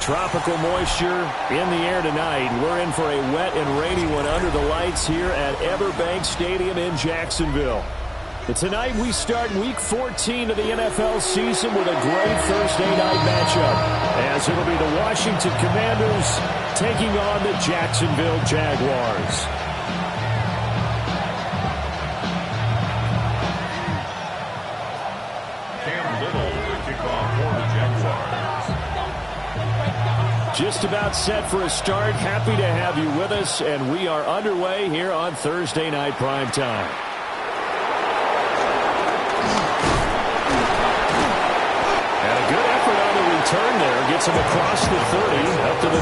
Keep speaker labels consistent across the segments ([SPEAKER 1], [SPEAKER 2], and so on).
[SPEAKER 1] Tropical moisture in the air tonight. We're in for a wet and rainy one under the lights here at Everbank Stadium in Jacksonville. But tonight we start Week 14 of the NFL season with a great Thursday night matchup, as it'll be the Washington Commanders taking on the Jacksonville Jaguars. Just about set for a start. Happy to have you with us, and we are underway here on Thursday Night Primetime. And a good effort on the return there. Gets him across the 30, up to the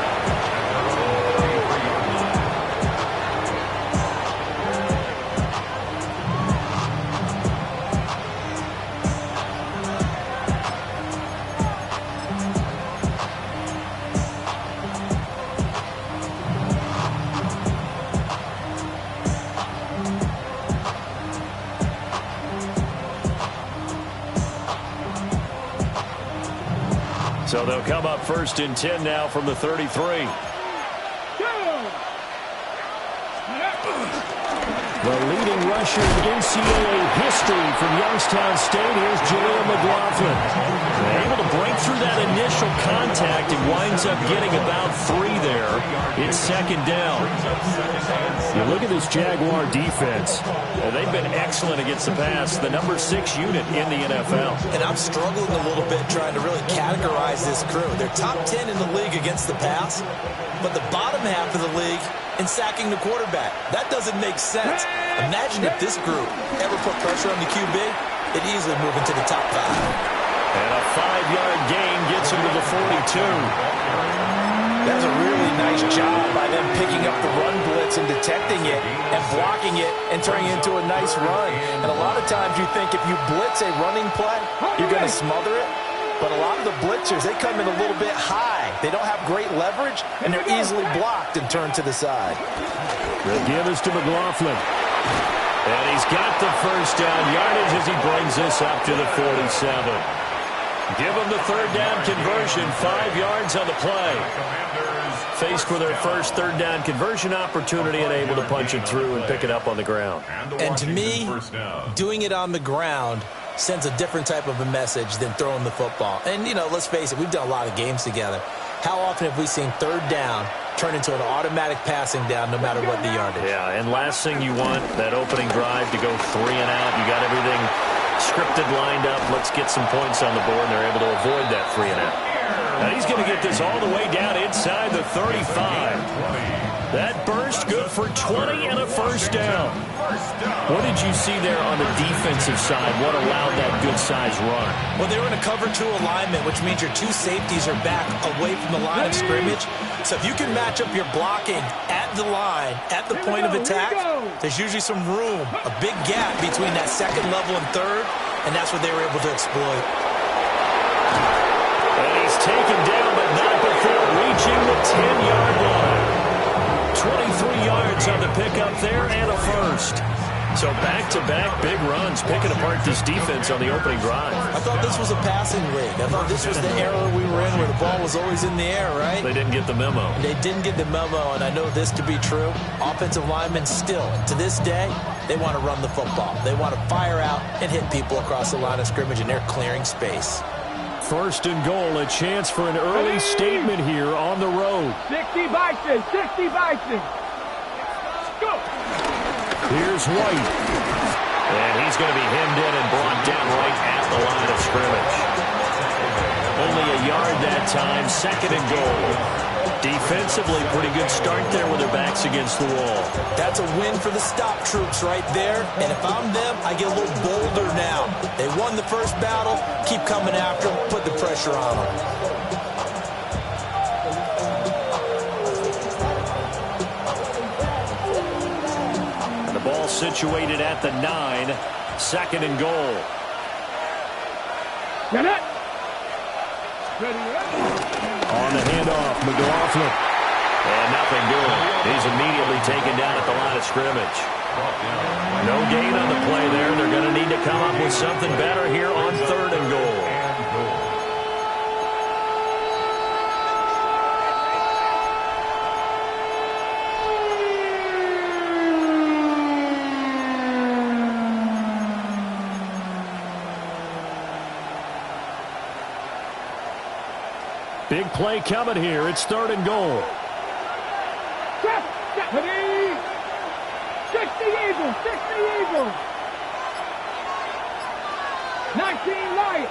[SPEAKER 1] 33. So they'll come up 1st and 10 now from the 33. The leading rusher in NCAA history from Youngstown State, here's Jlamar McLaughlin. Able to break through that initial contact and winds up getting about 3 there. It's 2nd down. You look at this Jaguar defense. They've been excellent against the pass. The number 6 unit in the NFL.
[SPEAKER 2] And I'm struggling a little bit trying to really categorize this crew. They're top 10 in the league against the pass, but the bottom half of the league in sacking the quarterback. That doesn't make sense. Imagine if this group ever put pressure on the QB, it'd easily move into the top 5.
[SPEAKER 1] And a 5-yard gain gets him to the 42.
[SPEAKER 2] That was a really nice job by them picking up the run blitz and detecting it and blocking it and turning it into a nice run. And a lot of times you think if you blitz a running play, you're going to smother it. But a lot of the blitzers, they come in a little bit high. They don't have great leverage, and they're easily blocked and turned to the side.
[SPEAKER 1] The give is to McLaughlin. And he's got the 1st down yardage as he brings this up to the 47. Give him the 3rd down conversion, 5 yards on the play. Faced with their first 3rd down conversion opportunity and able to punch it through and pick it up on the ground.
[SPEAKER 2] And to me, doing it on the ground sends a different type of a message than throwing the football. And, you know, let's face it, we've done a lot of games together. How often have we seen 3rd down turn into an automatic passing down no matter what the yardage?
[SPEAKER 1] Yeah, and last thing you want, that opening drive to go 3 and out. You got everything scripted, lined up. Let's get some points on the board, and they're able to avoid that 3 and out. Now he's going to get this all the way down inside the 35. That burst good for 20 and a 1st down. What did you see there on the defensive side? What allowed that good-sized run?
[SPEAKER 2] Well, they were in a cover 2 alignment, which means your 2 safeties are back away from the line of scrimmage. So if you can match up your blocking at the line, at the point of attack, there's usually some room, a big gap between that 2nd level and 3rd, and that's what they were able to exploit.
[SPEAKER 1] And he's taken down, but not before reaching the 10-yard line. 23 yards on the pickup there and a 1st. So back-to-back big runs, picking apart this defense on the opening drive.
[SPEAKER 2] I thought this was a passing league. I thought this was the era we were in where the ball was always in the air, right?
[SPEAKER 1] They didn't get the memo.
[SPEAKER 2] They didn't get the memo, and I know this to be true. Offensive linemen still, to this day, they want to run the football. They want to fire out and hit people across the line of scrimmage, and they're clearing space.
[SPEAKER 1] 1st and goal, a chance for an early statement here on the road.
[SPEAKER 3] 60 Bison, 60 Bison. Go.
[SPEAKER 1] Here's White. And he's going to be hemmed in and brought down right at the line of scrimmage. Only a yard that time, 2nd and goal. Defensively, pretty good start there with their backs against the wall.
[SPEAKER 2] That's a win for the stop troops right there. And if I'm them, I get a little bolder now. They won the first battle. Keep coming after them. Put the pressure on them.
[SPEAKER 1] And the ball situated at the 9. 2nd and goal.
[SPEAKER 3] Get it.
[SPEAKER 1] On the handoff, McLaughlin. And nothing doing. He's immediately taken down at the line of scrimmage. No gain on the play there. They're going to need to come up with something better here on 3rd and goal. Big play coming here. It's 3rd and goal.
[SPEAKER 3] 60 Eagles, 60 Eagles. 19 Lions.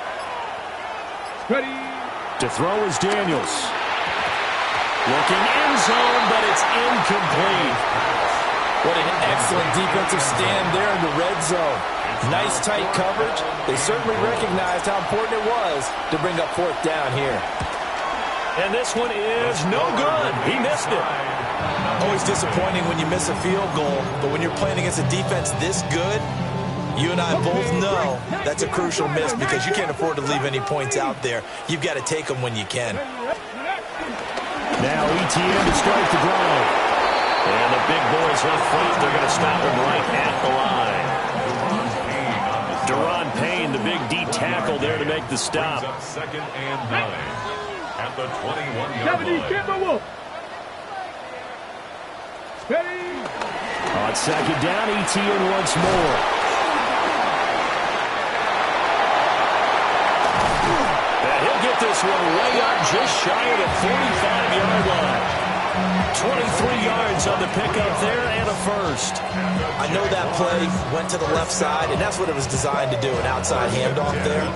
[SPEAKER 3] Ready.
[SPEAKER 1] To throw is Daniels. Looking end zone, but it's incomplete.
[SPEAKER 2] What an excellent defensive stand there in the red zone. Nice tight coverage. They certainly recognized how important it was to bring up 4th down here.
[SPEAKER 1] And this one is no good. He missed it.
[SPEAKER 2] Always disappointing when you miss a field goal, but when you're playing against a defense this good, you and I both know that's a crucial miss because you can't afford to leave any points out there. You've got to take them when you can.
[SPEAKER 1] Now ETN to start the drive. And the big boys up front, they're going to stop him right at the line. Deron Payne, the big D tackle there to make the stop.
[SPEAKER 4] 2nd and 9 at the 21-yard line.
[SPEAKER 3] Timberwolves. Ready.
[SPEAKER 1] On 2nd down, ETN once more. And he'll get this one way up just shy of the 45-yard line. 23 yards on the pickup there and a first.
[SPEAKER 2] I know that play went to the left side, and that's what it was designed to do, an outside handoff there.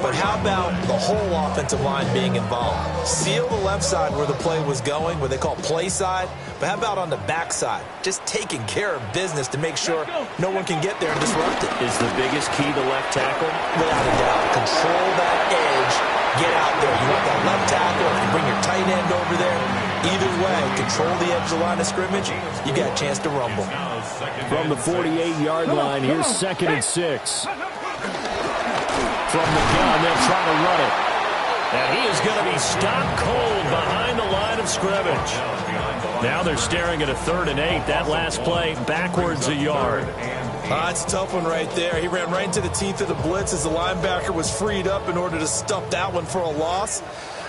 [SPEAKER 2] But how about the whole offensive line being involved? Seal the left side where the play was going, what they call play side. But how about on the back side? Just taking care of business to make sure no one can get there and disrupt it.
[SPEAKER 1] Is the biggest key to left tackle?
[SPEAKER 2] Without a doubt. Control that edge. Get out there. You want that left tackle. If you bring your tight end over there, either way, control the edge of the line of scrimmage, you got a chance to rumble.
[SPEAKER 1] From the 48-yard line, here's 2nd and 6. From the gun, they'll try to run it. And he is going to be stopped cold behind the line of scrimmage. Now they're staring at a 3rd and 8. That last play, backwards a yard.
[SPEAKER 2] It's a tough one right there. He ran right into the teeth of the blitz as the linebacker was freed up in order to stuff that one for a loss.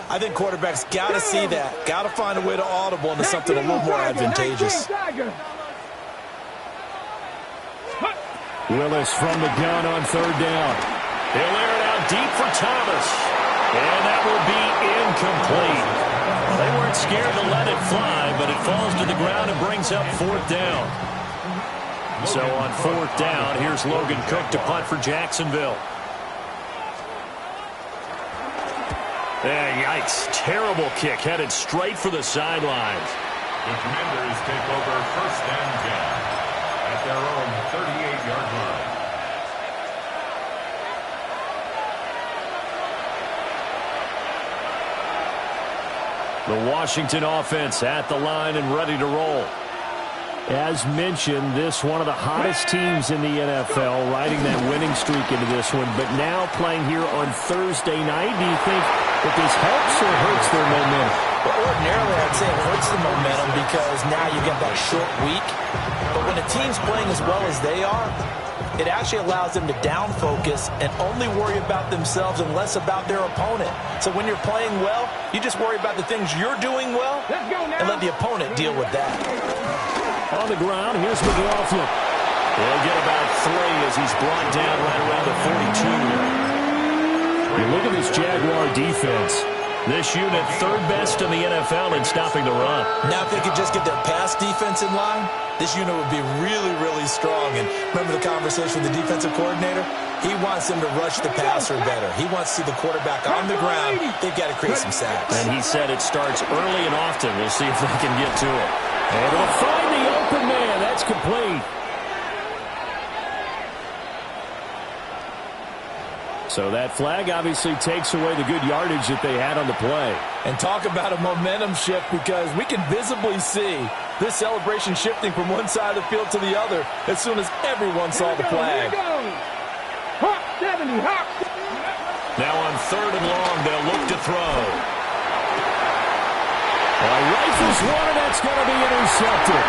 [SPEAKER 2] I think quarterbacks got to see that. Got to find a way to audible into something a little more advantageous.
[SPEAKER 1] Willis from the gun on 3rd down. They'll air it out deep for Thomas. And that will be incomplete. They weren't scared to let it fly, but it falls to the ground and brings up 4th down. So on 4th down, here's Logan Cook to punt for Jacksonville. Yikes. Terrible kick headed straight for the sidelines.
[SPEAKER 4] The Commanders take over 1st and 10 at their own 38-yard line.
[SPEAKER 1] The Washington offense at the line and ready to roll. As mentioned, this one of the hottest teams in the NFL, riding that winning streak into this one, but now playing here on Thursday night. Do you think that this helps or hurts their momentum?
[SPEAKER 2] Well, ordinarily, I'd say it hurts the momentum because now you get that short week. But when a team's playing as well as they are, it actually allows them to down focus and only worry about themselves and less about their opponent. So when you're playing well, you just worry about the things you're doing well and let the opponent deal with that.
[SPEAKER 1] On the ground, here's McLaughlin. He'll get about 3 as he's brought down right around the 42. You look at this Jaguar defense. This unit, 3rd best in the NFL in stopping the run.
[SPEAKER 2] Now if they could just get their pass defense in line, this unit would be really, really strong. And remember the conversation with the defensive coordinator? He wants them to rush the passer better. He wants to see the quarterback on the ground. They've got to create some sacks.
[SPEAKER 1] And he said it starts early and often. We'll see if they can get to it. And it'll find the open man. That's complete. So that flag obviously takes away the good yardage that they had on the play.
[SPEAKER 2] And talk about a momentum shift, because we can visibly see this celebration shifting from one side of the field to the other as soon as everyone saw the flag.
[SPEAKER 3] Hawk 70, Hawk.
[SPEAKER 1] Now on 3rd and long, they'll look to throw. Rifles one, and that's going to be intercepted.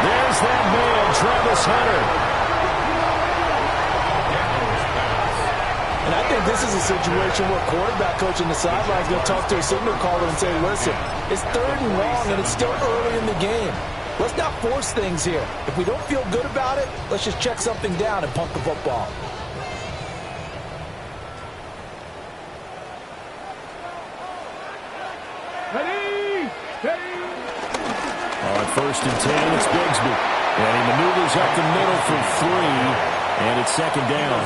[SPEAKER 1] There's that man, Travis Hunter.
[SPEAKER 2] And I think this is a situation where quarterback coach in the sideline is going to talk to a signal caller and say, listen, it's 3rd and long and it's still early in the game. Let's not force things here. If we don't feel good about it, let's just check something down and punt the football.
[SPEAKER 3] Ready, steady.
[SPEAKER 1] On 1st and 10, it's Bigsby. And he maneuvers up the middle for 3, and it's 2nd down.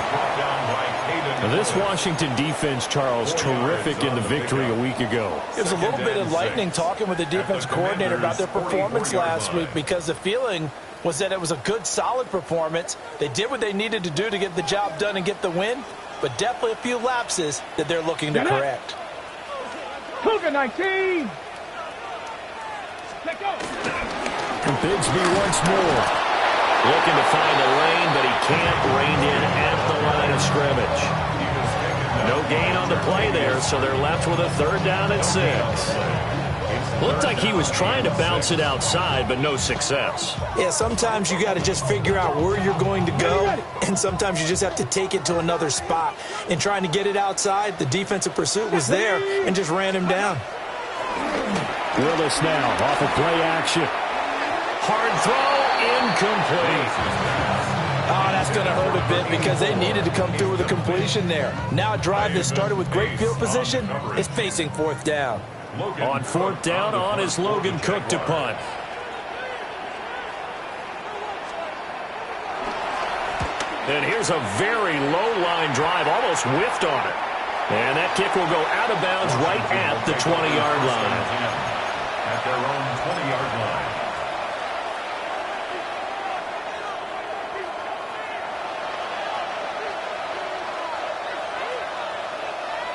[SPEAKER 1] Now this Washington defense, Charles, terrific in the victory a week ago.
[SPEAKER 2] It was a little bit enlightening talking with the defense coordinator about their performance last week, because the feeling was that it was a good, solid performance. They did what they needed to do to get the job done and get the win, but definitely a few lapses that they're looking to correct.
[SPEAKER 3] Cougar 19. Let go.
[SPEAKER 1] And Bigsby once more. Looking to find a lane, but he can't. Reined in at the line of scrimmage. No gain on the play there, so they're left with a 3rd down and 6. Looked like he was trying to bounce it outside, but no success.
[SPEAKER 2] Yeah, sometimes you got to just figure out where you're going to go, and sometimes you just have to take it to another spot. In trying to get it outside, the defensive pursuit was there and just ran him down.
[SPEAKER 1] Willis now off of play action. Hard throw, incomplete.
[SPEAKER 2] Oh, that's going to hurt a bit because they needed to come through with a completion there. Now a drive that started with great field position is facing 4th down.
[SPEAKER 1] On 4th down, on is Logan Cook to punt. And here's a very low-line drive, almost whiffed on it. And that kick will go out of bounds right at the 20-yard line.
[SPEAKER 4] At their own 20-yard line.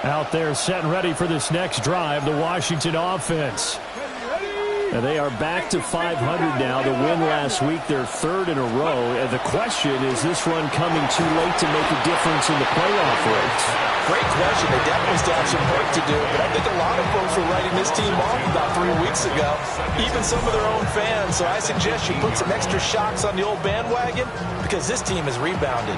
[SPEAKER 1] Out there set and ready for this next drive, the Washington offense. And they are back to 500 now. The win last week, their 3rd in a row. And the question, is this run coming too late to make a difference in the playoff race?
[SPEAKER 2] Great question. They definitely still have some work to do, but I think a lot of folks were writing this team off about 3 weeks ago, even some of their own fans. So I suggest you put some extra shocks on the old bandwagon, because this team has rebounded.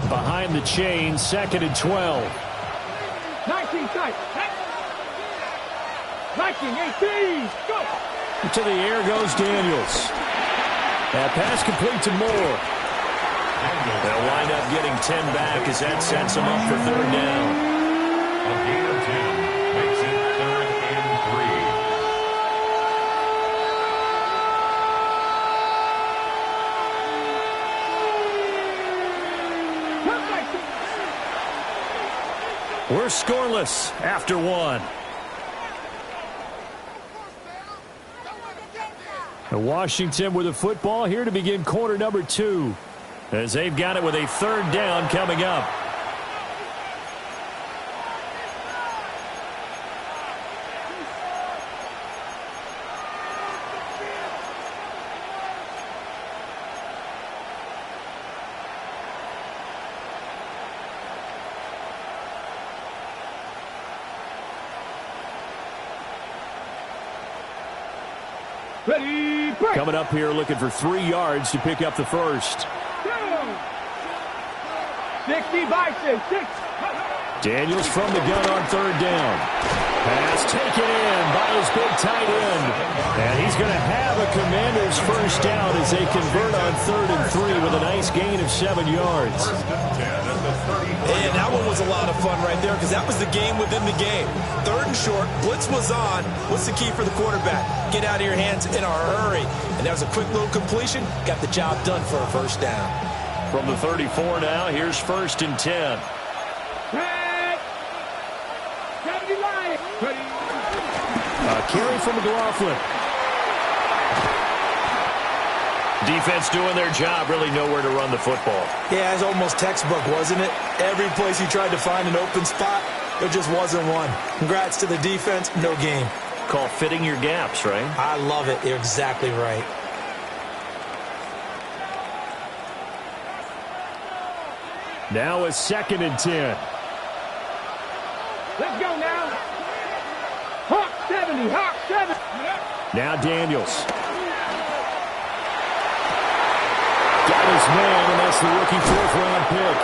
[SPEAKER 1] Behind the chain, 2nd and 12.
[SPEAKER 3] 19 tight. 19, 18. Go.
[SPEAKER 1] To the air goes Daniels. That pass complete to Moore. They'll wind up getting 10 back as that sets them up for 3rd down.
[SPEAKER 4] A gain of 10 makes it 3rd and 3.
[SPEAKER 1] We're scoreless after 1. Washington with the football here to begin quarter number 2, as they've got it with a 3rd down coming up.
[SPEAKER 3] Ready, break.
[SPEAKER 1] Coming up here looking for 3 yards to pick up the 1st.
[SPEAKER 3] 60 Bison, 6.
[SPEAKER 1] Daniels from the gun on 3rd down. Pass taken in by his big tight end. And he's going to have a Commanders 1st down as they convert on 3rd and 3 with a nice gain of 7 yards.
[SPEAKER 2] And that one was a lot of fun right there, because that was the game within the game. 3rd and short, blitz was on. What's the key for the quarterback? Get out of your hands in a hurry. And that was a quick little completion. Got the job done for a 1st down.
[SPEAKER 1] From the 34 now, here's 1st and 10. Carry from McLaughlin. Defense doing their job, really nowhere to run the football.
[SPEAKER 2] Yeah, it's almost textbook, wasn't it? Every place you tried to find an open spot, there just wasn't one. Congrats to the defense, no game.
[SPEAKER 1] Call fitting your gaps, right?
[SPEAKER 2] I love it. You're exactly right.
[SPEAKER 1] Now a 2nd and 10.
[SPEAKER 3] Let's go now. Hawk 70, Hawk 70.
[SPEAKER 1] Now Daniels. Got his man, and that's the rookie 4th-round pick.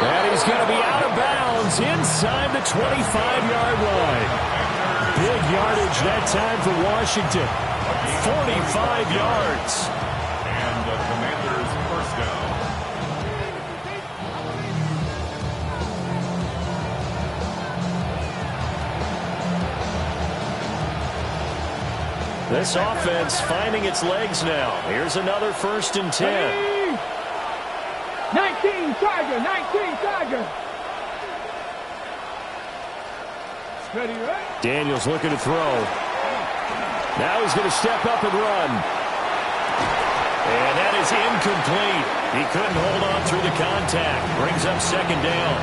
[SPEAKER 1] And he's going to be out of bounds is inside the 25-yard line. Big yardage that time for Washington. 45 yards.
[SPEAKER 4] And the Commanders' first down.
[SPEAKER 1] This offense finding its legs now. Here's another 1st and 10.
[SPEAKER 3] 19 Tiger, 19 Tiger. Ready, right?
[SPEAKER 1] Daniels looking to throw. Now he's going to step up and run. And that is incomplete. He couldn't hold on through the contact. Brings up 2nd down.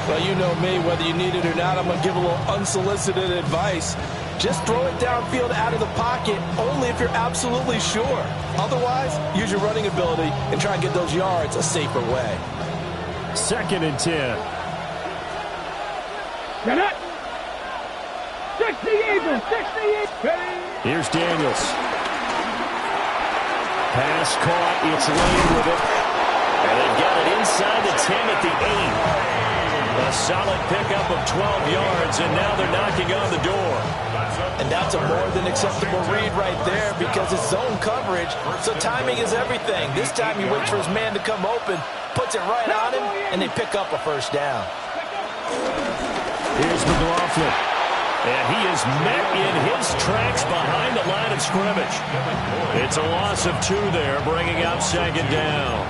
[SPEAKER 2] Well, you know me, whether you need it or not, I'm going to give a little unsolicited advice. Just throw it downfield out of the pocket only if you're absolutely sure. Otherwise, use your running ability and try and get those yards a safer way.
[SPEAKER 1] 2nd and 10.
[SPEAKER 3] Get it. 60 Eagles, 68.
[SPEAKER 1] Here's Daniels. Pass caught. It's Lane with it. And they've got it inside the 10 at the 8. A solid pickup of 12 yards, and now they're knocking on the door.
[SPEAKER 2] And that's a more than acceptable read right there because it's zone coverage, so timing is everything. This time he waits for his man to come open, puts it right on him, and they pick up a 1st down.
[SPEAKER 1] Here's McLaughlin. And he is met in his tracks behind the line of scrimmage. It's a loss of 2 there, bringing up 2nd down.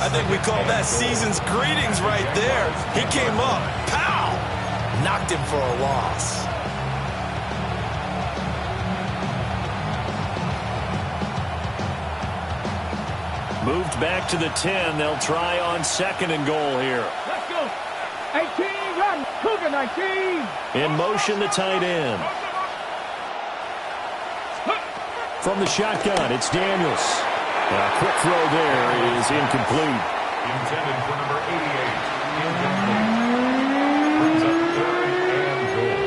[SPEAKER 2] I think we call that season's greetings right there. He came up, pow, knocked him for a loss.
[SPEAKER 1] Moved back to the 10. They'll try on 2nd and goal here.
[SPEAKER 3] Let's go. 18, run. Cougar 19.
[SPEAKER 1] In motion, the tight end. From the shotgun, it's Daniels. A quick throw there is incomplete.
[SPEAKER 4] Intended for number 88. Incomplete. Brings up 3rd and goal.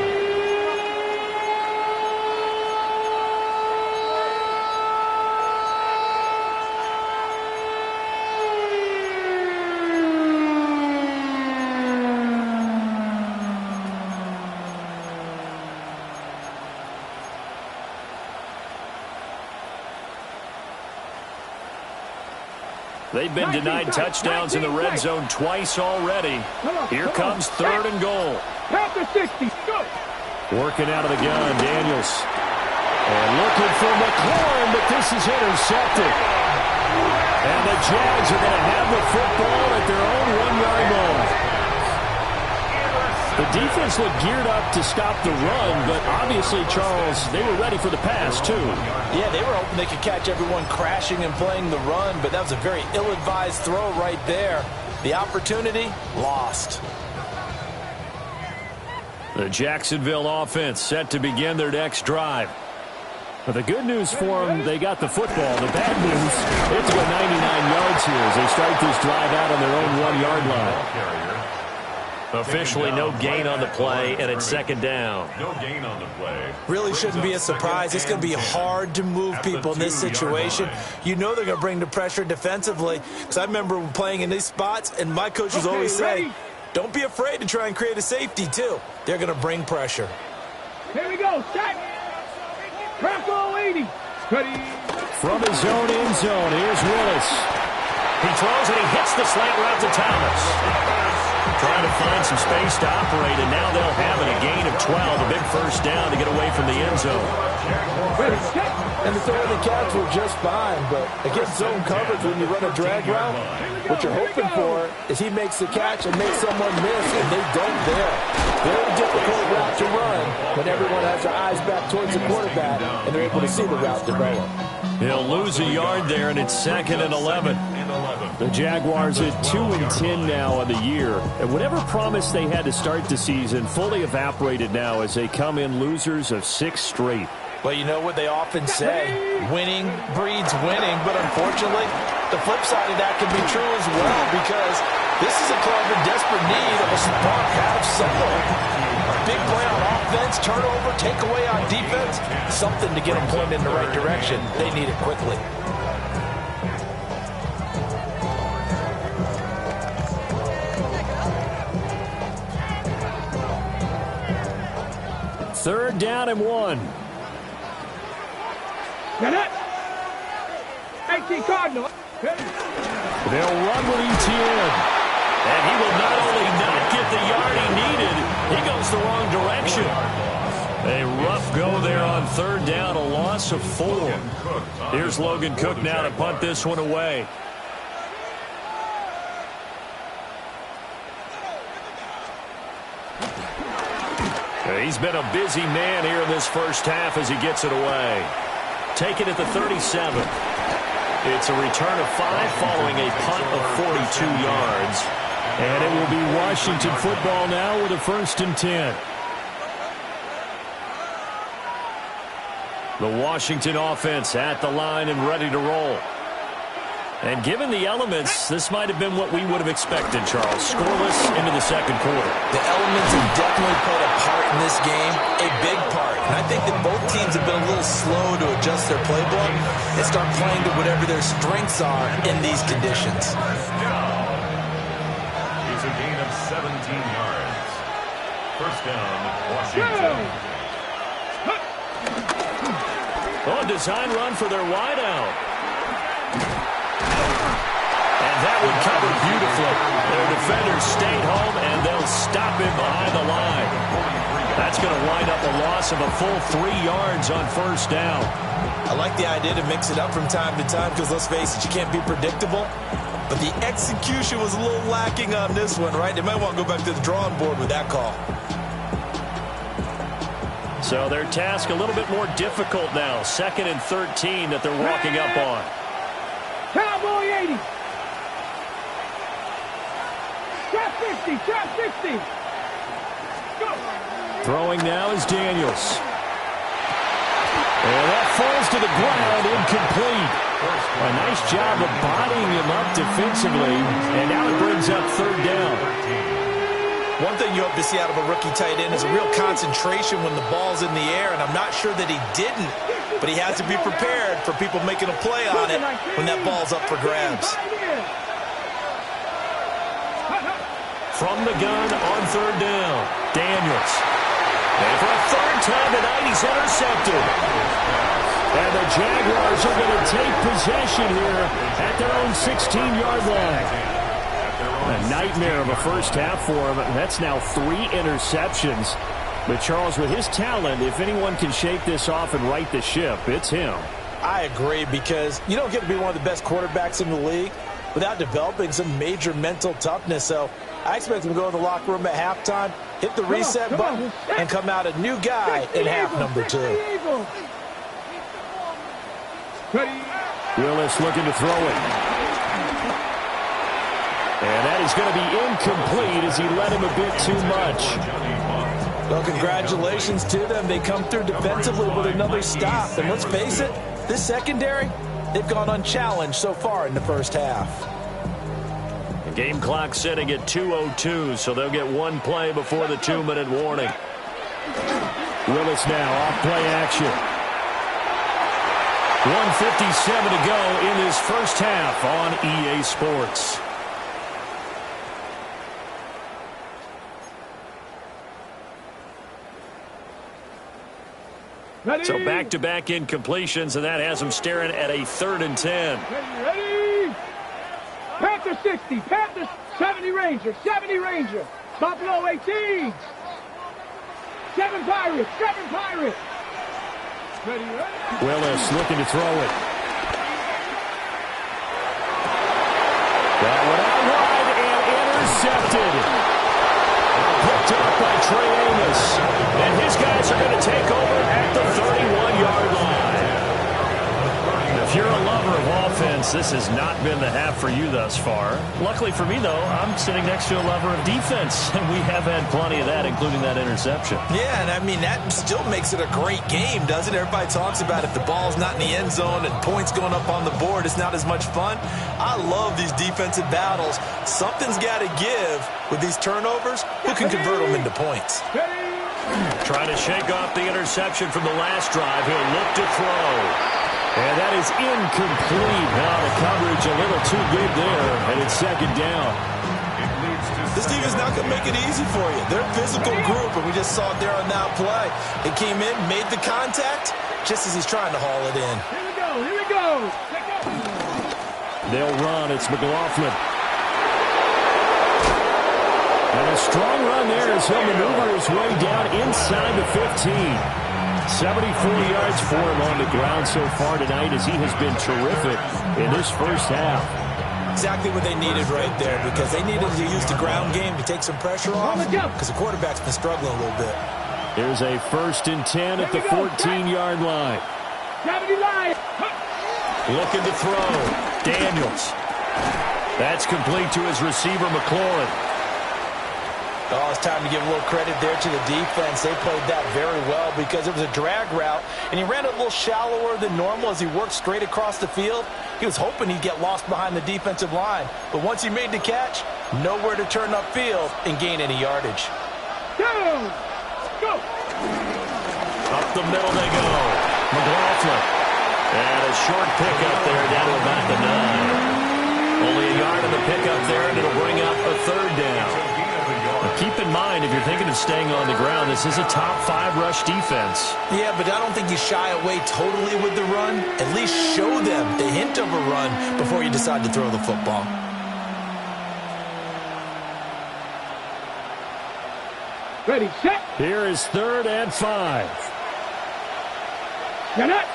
[SPEAKER 1] They've been denied touchdowns in the red zone twice already. Here comes 3rd and goal.
[SPEAKER 3] Panther 60, go.
[SPEAKER 1] Working out of the gun, Daniels. And looking for McLaurin, but this is intercepted. And the Jags are going to have the football at their own 1-yard line. The defense looked geared up to stop the run, but obviously, Charles, they were ready for the pass, too.
[SPEAKER 2] Yeah, they were hoping they could catch everyone crashing and playing the run, but that was a very ill-advised throw right there. The opportunity, lost.
[SPEAKER 1] The Jacksonville offense set to begin their next drive. But the good news for them, they got the football. The bad news, they have to go 99 yards here as they start this drive out on their own 1-yard line. Officially no gain on the play, and it's 2nd down.
[SPEAKER 4] No gain on the play.
[SPEAKER 2] Really shouldn't be a surprise. It's going to be hard to move people in this situation. You know they're going to bring the pressure defensively. Because I remember playing in these spots, and my coaches always say, don't be afraid to try and create a safety, too. They're going to bring pressure.
[SPEAKER 3] Here we go, set. Bronco 80. Ready.
[SPEAKER 1] From his own end zone, here's Willis. He throws and he hits the slant route to Thomas. Trying to find some space to operate, and now they'll have it. A gain of 12, a big 1st down to get away from the end zone.
[SPEAKER 2] And the throw and the catch were just fine, but against zone coverage when you run a drag route, what you're hoping for is he makes the catch and makes someone miss, and they don't there. Very difficult route to run when everyone has their eyes back towards the quarterback and they're able to see the route develop.
[SPEAKER 1] He'll lose a yard there, and it's 2nd and 11. The Jaguars at 2-10 now on the year. And whatever promise they had to start the season fully evaporated now as they come in losers of 6 straight.
[SPEAKER 2] Well, you know what they often say, winning breeds winning, but unfortunately, the flip side of that can be true as well because this is a club in desperate need of a spark out of somewhere. A big play on offense, turnover, takeaway on defense, something to get them pointed in the right direction. They need it quickly.
[SPEAKER 1] 3rd down and 1.
[SPEAKER 3] Get it. 18 Cardinal.
[SPEAKER 1] They'll run with Etienne. And he will not only not get the yard he needed, he goes the wrong direction. A rough go there on 3rd down, a loss of 4. Here's Logan Cook now to punt this one away. He's been a busy man here in this first half as he gets it away. Taken at the 37. It's a return of 5 following a punt of 42 yards. And it will be Washington football now with a 1st and 10. The Washington offense at the line and ready to roll. And given the elements, this might have been what we would have expected, Charles. Scoreless into the 2nd quarter.
[SPEAKER 2] The elements have definitely played a part in this game, a big part. And I think that both teams have been a little slow to adjust their playbook and start playing to whatever their strengths are in these conditions.
[SPEAKER 4] It's a gain of 17 yards. 1st down, Washington.
[SPEAKER 1] On design run for their wideout. And that would cover beautifully. Their defenders stayed home, and they'll stop him behind the line. That's going to wind up a loss of a full 3 yards on 1st down.
[SPEAKER 2] I like the idea to mix it up from time to time because, let's face it, you can't be predictable. But the execution was a little lacking on this one, right? They might want to go back to the drawing board with that call.
[SPEAKER 1] So their task a little bit more difficult now. 2nd and 13 that they're walking up on.
[SPEAKER 3] Cowboy 80. Trap 50. Trap 60. Go.
[SPEAKER 1] Throwing now is Daniels. And that falls to the ground, incomplete. A nice job of bodying him up defensively. And now it brings up 3rd down.
[SPEAKER 2] One thing you hope to see out of a rookie tight end is a real concentration when the ball's in the air, and I'm not sure that he didn't, but he has to be prepared for people making a play on it when that ball's up for grabs.
[SPEAKER 1] From the gun on 3rd down, Daniels. And for a 3rd time tonight, he's intercepted. And the Jaguars are going to take possession here at their own 16-yard line. A nightmare of a first half for him. That's now 3 interceptions. But Charles, with his talent, if anyone can shake this off and right the ship, it's him.
[SPEAKER 2] I agree, because you don't get to be one of the best quarterbacks in the league without developing some major mental toughness. So I expect him to go in the locker room at halftime, hit the reset button, and come out a new guy in half number 2.
[SPEAKER 1] Willis looking to throw it. And that is going to be incomplete as he led him a bit too much.
[SPEAKER 2] Well, congratulations to them. They come through defensively with another stop. And let's face it, this secondary, they've gone unchallenged so far in the first half.
[SPEAKER 1] The game clock setting at 2:02, so they'll get 1 play before the 2-minute warning. Willis now off play action. 1:57 to go in this first half on EA Sports.
[SPEAKER 3] Ready.
[SPEAKER 1] So back-to-back incompletions, and that has him staring at a 3rd and 10.
[SPEAKER 3] Ready. Panther 60. Panther 70 Ranger. 70 Ranger. Buffalo 18. 7 Pirates. 7 Pirates. Ready.
[SPEAKER 1] Willis looking to throw it. That one out wide and intercepted. Picked up by Trey Amos. And his guys are going to take over at the 31-yard line. If you're a lover of offense, this has not been the half for you thus far. Luckily for me, though, I'm sitting next to a lover of defense, and we have had plenty of that, including that interception.
[SPEAKER 2] Yeah, and I mean, that still makes it a great game, doesn't it? Everybody talks about if the ball's not in the end zone and points going up on the board, it's not as much fun. I love these defensive battles. Something's got to give with these turnovers. Who can convert them into points?
[SPEAKER 1] Trying to shake off the interception from the last drive. He'll look to throw. And that is incomplete. Now the coverage a little too good there, and it's 2nd down.
[SPEAKER 2] The This defense is not going to make it easy for you. They're a physical group, and we just saw it there on that play. They came in, made the contact, just as he's trying to haul it in.
[SPEAKER 3] Here we go, here we go.
[SPEAKER 1] They'll run. It's McLaughlin. And a strong run there as he'll maneuver his way down inside the 15. 74 yards for him on the ground so far tonight as he has been terrific in this first half.
[SPEAKER 2] Exactly what they needed right there, because they needed to use the ground game to take some pressure off, because the quarterback's been struggling a little bit.
[SPEAKER 1] Here's a 1st and 10 at the 14-yard line. Looking to throw. Daniels. That's complete to his receiver, McLaurin.
[SPEAKER 2] Oh, it's time to give a little credit there to the defense. They played that very well because it was a drag route, and he ran a little shallower than normal as he worked straight across the field. He was hoping he'd get lost behind the defensive line, but once he made the catch, nowhere to turn upfield and gain any yardage.
[SPEAKER 3] Go!
[SPEAKER 1] Up the middle they go. McLaughlin. And a short pickup there down to about the 9. Only a yard of the pickup there, and it'll bring up a 3rd down. Now keep in mind, if you're thinking of staying on the ground, this is a top 5 rush defense.
[SPEAKER 2] Yeah, but I don't think you shy away totally with the run. At least show them the hint of a run before you decide to throw the football.
[SPEAKER 3] Ready, set.
[SPEAKER 1] Here is 3rd and 5.
[SPEAKER 3] Get up.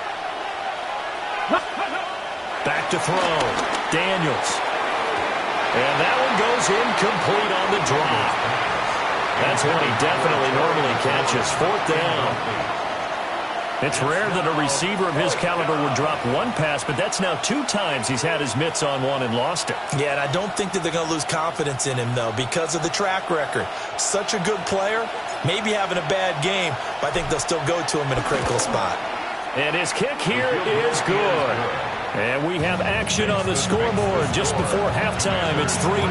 [SPEAKER 1] Back to throw. Daniels. And that one goes incomplete on the drop. That's one he definitely normally catches. 4th down. It's rare that a receiver of his caliber would drop one pass, but that's now 2 times he's had his mitts on one and lost it.
[SPEAKER 2] Yeah, and I don't think that they're going to lose confidence in him, though, because of the track record. Such a good player, maybe having a bad game, but I think they'll still go to him in a critical spot.
[SPEAKER 1] And his kick here is good. And we have action on the scoreboard just before halftime. It's 3-0.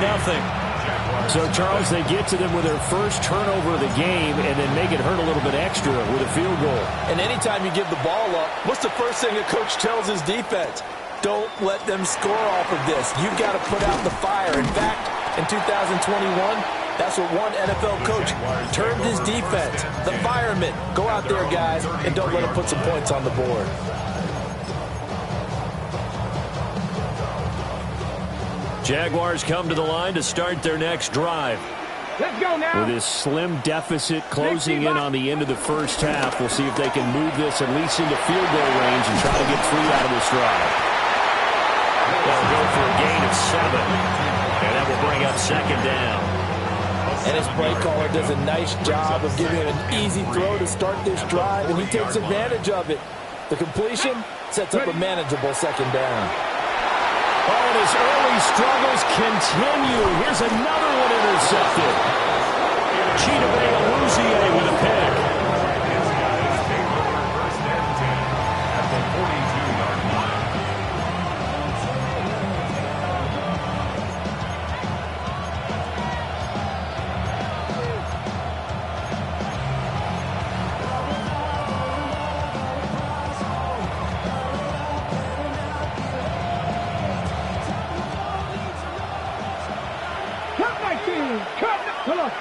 [SPEAKER 1] So, Charles, they get to them with their first turnover of the game and then make it hurt a little bit extra with a field goal. And
[SPEAKER 2] anytime you give the ball up, what's the first thing a coach tells his defense? Don't let them score off of this. You've got to put out the fire. In fact, in 2021, that's what one NFL coach termed his defense. The firemen. Go out there, guys, and don't let them put some points on the board.
[SPEAKER 1] Jaguars come to the line to start their next drive.
[SPEAKER 3] Let's go now.
[SPEAKER 1] With this slim deficit closing in on the end of the first half, we'll see if they can move this at least into field goal range and try to get 3 out of this drive. They'll go for a gain of 7. And that will bring up 2nd down.
[SPEAKER 2] And his play caller does a nice job of giving him an easy throw to start this drive, and he takes advantage of it. The completion sets up a manageable 2nd down.
[SPEAKER 1] Oh, and his early struggles continue. Here's another one intercepted. Chidobe Awuzie with a pick.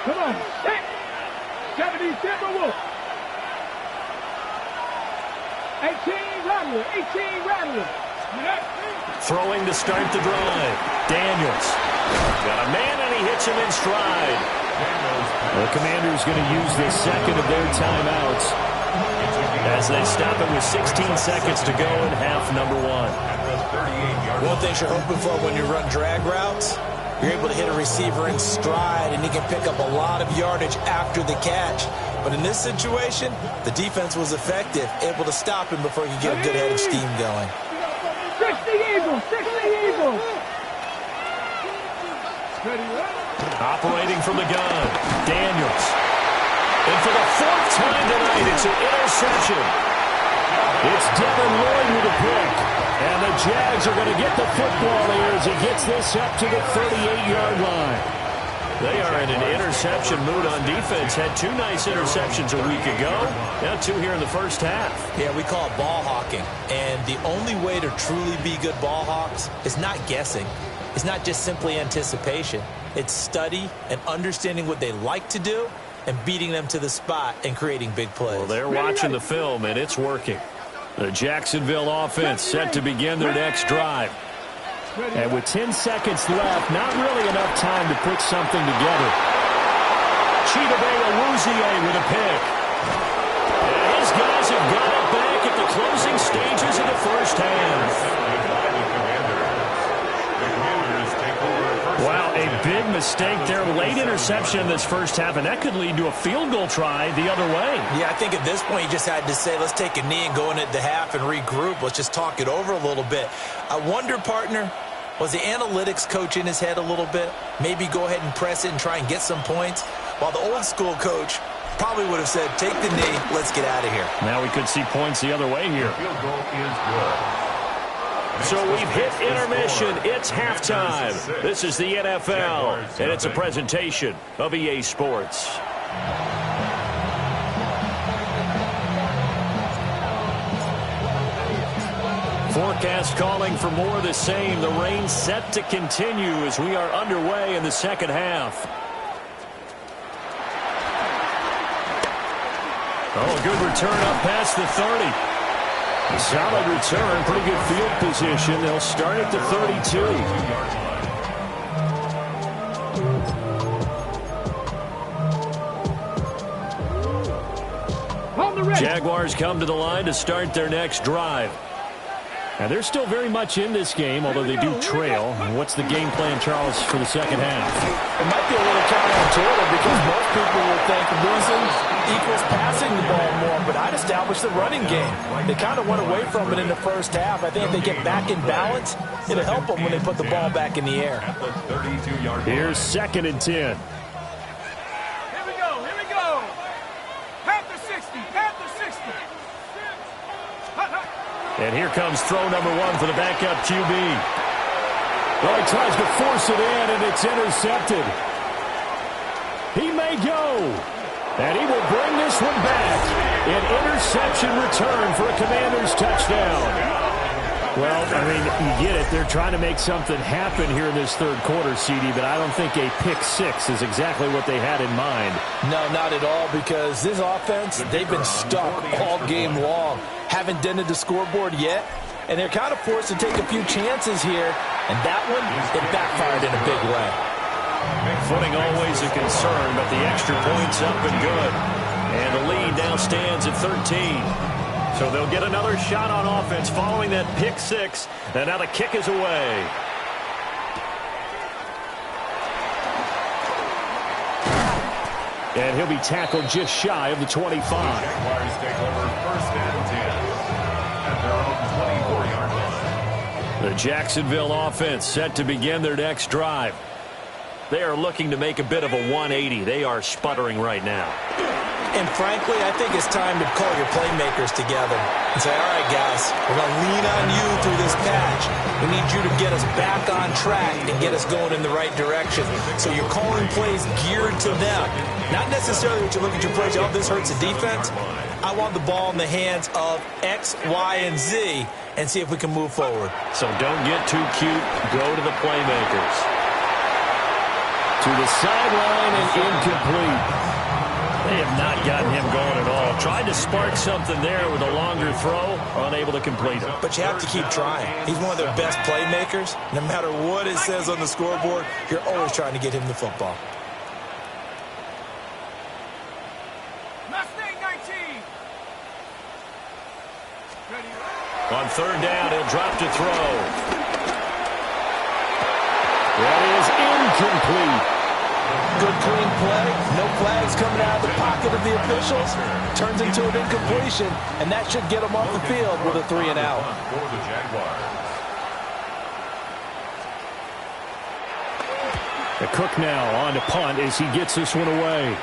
[SPEAKER 3] Come on. 70 Timberwolves. 18 Rattlers.
[SPEAKER 1] Throwing to start the drive. Daniels. Got a man, and he hits him in stride. The Commanders going to use the 2nd of their timeouts as they stop it with 16 seconds to go in half number 1.
[SPEAKER 2] One thing you're hoping for when you run drag routes, you're able to hit a receiver in stride, and he can pick up a lot of yardage after the catch. But in this situation, the defense was effective, able to stop him before he could get a good head of steam going.
[SPEAKER 3] 60 Eagles.
[SPEAKER 1] Operating from the gun, Daniels. And for the 4th time tonight, it's an interception. It's Devin Lloyd with a pick. And the Jags are going to get the football here as he gets this up to the 38-yard line. They are in an interception mood on defense. Had 2 nice interceptions a week ago. Now 2 here in the first half.
[SPEAKER 2] Yeah, we call it ball hawking. And the only way to truly be good ball hawks is not guessing. It's not just simply anticipation. It's study and understanding what they like to do and beating them to the spot and creating big plays.
[SPEAKER 1] Well, they're watching the film, and it's working. The Jacksonville offense set to begin their next drive.
[SPEAKER 5] And with 10 seconds left, not really enough time to put something together.
[SPEAKER 1] Chidobe Awuzie with a pick. And his guys have got it back at the closing stages of the first half. Wow, a big mistake there. Late interception in this first half, and that could lead to a field goal try the other way.
[SPEAKER 2] Yeah, I think at this point you just had to say, let's take a knee and go into the half and regroup. Let's just talk it over a little bit. I wonder, partner, was the analytics coach in his head a little bit? Maybe go ahead and press it and try and get some points? While the old school coach probably would have said, take the knee, let's get out of here.
[SPEAKER 1] Now we could see points the other way here.
[SPEAKER 4] Field goal is good.
[SPEAKER 1] So we've hit intermission. It's halftime. This is the NFL, and it's a presentation of EA Sports. Forecast calling for more of the same. The rain set to continue as we are underway in the second half. Oh, a good return up past the 30. A solid return, pretty good field position. They'll start at the 32. Jaguars come to the line to start their next drive.
[SPEAKER 5] And they're still very much in this game, although they do trail. What's the game plan, Charles, for the second half?
[SPEAKER 2] It might be a little counterintuitive because most people will think losing equals passing the ball more, but I'd establish the running game. They kind of went away from it in the first half. I think if they get back in balance, it'll help them when they put the ball back in the air.
[SPEAKER 5] Here's 2nd and 10.
[SPEAKER 3] Here we go. Panther 60.
[SPEAKER 1] And here comes throw number 1 for the backup QB.
[SPEAKER 5] Well, he tries to force it in, and it's intercepted. He may go. And he will bring this one back. An interception return for a Commanders touchdown.
[SPEAKER 1] Well, I mean, you get it. They're trying to make something happen here in this third quarter, CD, but I don't think a pick six is exactly what they had in mind.
[SPEAKER 2] No, not at all, because this offense, they've been stuck all game long. Haven't dented the scoreboard yet, and they're kind of forced to take a few chances here, and that one, it backfired in a big way.
[SPEAKER 1] Footing always a concern, but the extra point's up and good. And the lead now stands at 13. So they'll get another shot on offense following that pick six. And now the kick is away.
[SPEAKER 5] And he'll be tackled just shy of the 25.
[SPEAKER 4] Jaguars take over 1st and 10 at their own 24-yard line.
[SPEAKER 1] The Jacksonville offense set to begin their next drive. They are looking to make a bit of a 180. They are sputtering right now.
[SPEAKER 2] And frankly, I think it's time to call your playmakers together and say, all right, guys, we're going to lean on you through this patch. We need you to get us back on track and get us going in the right direction. So you're calling plays geared to them. Not necessarily what you look at your plays, oh, this hurts the defense. I want the ball in the hands of X, Y, and Z and see if we can move forward.
[SPEAKER 1] So don't get too cute. Go to the playmakers.
[SPEAKER 5] To the sideline and incomplete.
[SPEAKER 1] They have not gotten him going at all. Tried to spark something there with a longer throw, unable to complete it.
[SPEAKER 2] But you have to keep trying. He's one of their best playmakers. No matter what it says on the scoreboard, you're always trying to get him the football.
[SPEAKER 3] Mustang 19.
[SPEAKER 1] On 3rd down, he'll drop to throw.
[SPEAKER 5] That is incomplete.
[SPEAKER 2] Good clean play. No flags coming out of the pocket of the officials. Turns into an incompletion, and that should get them off the field with a 3 and out.
[SPEAKER 4] For the Jaguars.
[SPEAKER 5] The Cook now on to punt as he gets this one away.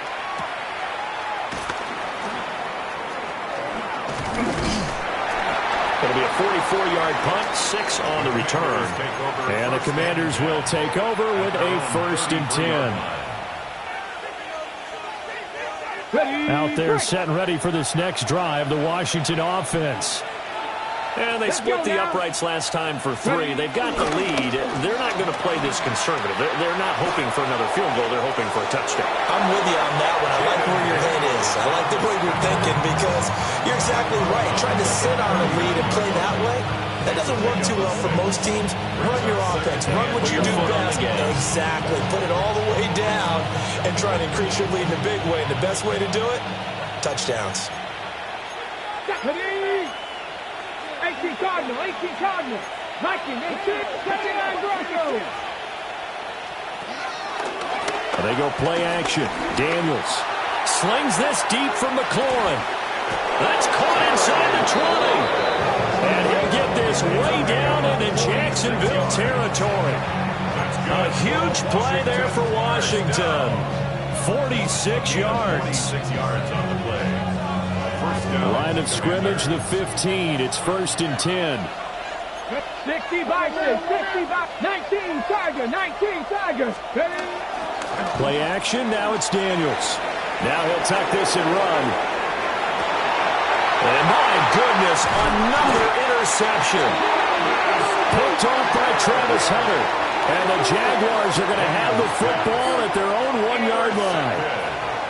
[SPEAKER 1] It'll be a 44-yard punt, 6 on the return.
[SPEAKER 5] And the Commanders will take over with a 1st and 10. Out there set and ready for this next drive, the Washington offense.
[SPEAKER 1] And they split the uprights last time for 3. They've got the lead. They're not going to play this conservative. They're not hoping for another field goal. They're hoping for a touchdown.
[SPEAKER 2] I'm with you on that one. I like where your head is. I like the way you're thinking because you're exactly right. Trying to sit on a lead and play that way, that doesn't work too well for most teams. Run your offense. Run what you do best. Exactly. Put it all the way down and try to increase your lead in a big way. And the best way to do it, touchdowns.
[SPEAKER 3] 18 Cardinal, 18 Cardinal. 19, 18, 79 Broncos.
[SPEAKER 5] They go play action. Daniels slings this deep from McLaurin. That's caught inside the 20. And he'll get this way down into Jacksonville territory. A huge play there for Washington. 46 yards.
[SPEAKER 4] 46 yards on the play.
[SPEAKER 5] Line of scrimmage, the 15. It's 1st and 10.
[SPEAKER 3] 60 Vikings, 60 Vikings, 19 Tiger, 19 Tiger.
[SPEAKER 5] Play action, now it's Daniels. Now he'll tuck this and run.
[SPEAKER 1] And my goodness, another interception.
[SPEAKER 5] Picked off by Travis Hunter. And the Jaguars are going to have the football at their own 1-yard line.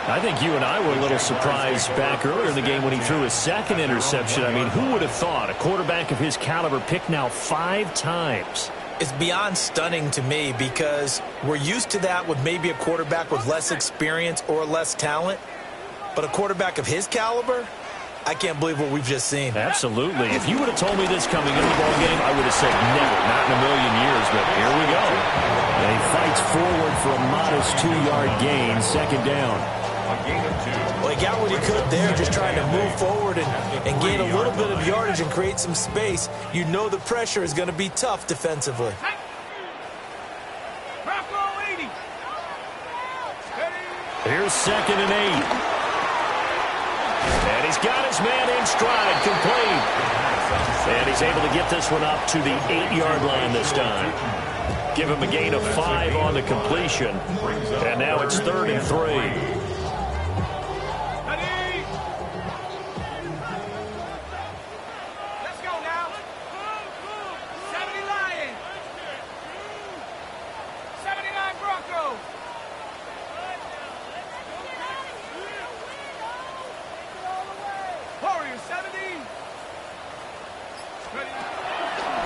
[SPEAKER 1] I think you and I were a little surprised back earlier in the game when he threw his 2nd interception. I mean, who would have thought a quarterback of his caliber picked now 5 times?
[SPEAKER 2] It's beyond stunning to me because we're used to that with maybe a quarterback with less experience or less talent. But a quarterback of his caliber, I can't believe what we've just seen.
[SPEAKER 1] Absolutely. If you would have told me this coming into the ball game, I would have said never, not in a million years, but here we go.
[SPEAKER 5] And he fights forward for a modest 2-yard gain, 2nd down.
[SPEAKER 2] Well, he got what he could there, just trying to move forward and gain a little bit of yardage and create some space. You know the pressure is going to be tough defensively.
[SPEAKER 1] Here's 2nd and 8. And he's got his man in stride, complete. And he's able to get this one up to the 8-yard line this time. Give him a gain of 5 on the completion. And now it's 3rd and 3.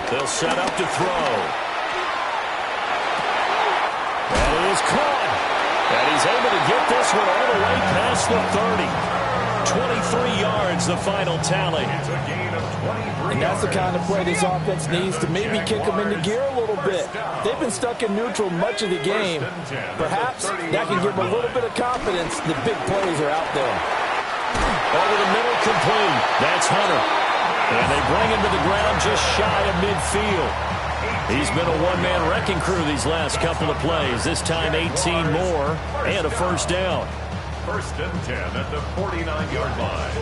[SPEAKER 1] They'll set up to throw. And it is caught. And he's able to get this one all the way past the 30. 23 yards, the final tally.
[SPEAKER 2] And that's the kind of play this offense needs to maybe kick them into gear a little bit. They've been stuck in neutral much of the game. Perhaps that can give them a little bit of confidence. The big plays are out there.
[SPEAKER 1] Over the middle, complete. That's Hunter. And they bring him to the ground just shy of midfield. He's been a one-man wrecking crew these last couple of plays. This time 18 more and a 1st down.
[SPEAKER 4] 1st and 10 at the 49-yard line.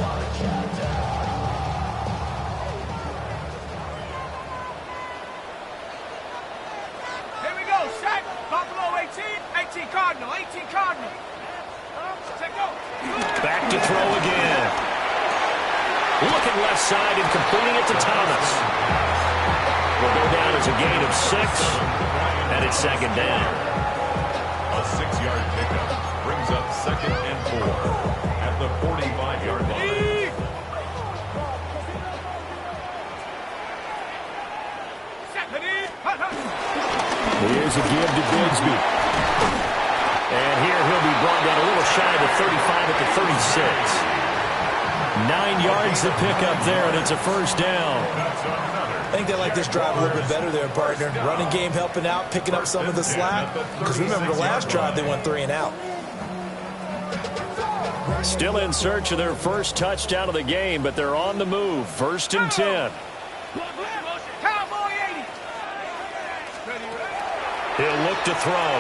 [SPEAKER 3] Here we go, set. Buffalo 18, 18 Cardinal, 18 Cardinal.
[SPEAKER 1] Back to throw again. Looking left side and completing it to Thomas. Will go down as a gain of 6, and it's 2nd down.
[SPEAKER 4] A 6-yard pickup brings up 2nd and 4 at the 45-yard line.
[SPEAKER 5] Here's a give to Bigsby.
[SPEAKER 1] And here he'll be brought down a little shy of the 35 at the 36. 9 yards to pick up there, and it's a 1st down.
[SPEAKER 2] I think they like this drive a little bit better there, partner. Running game helping out, picking up some of the slack. Because remember the last drive, they went 3 and out.
[SPEAKER 1] Still in search of their first touchdown of the game, but they're on the move. 1st and 10. He'll look to throw.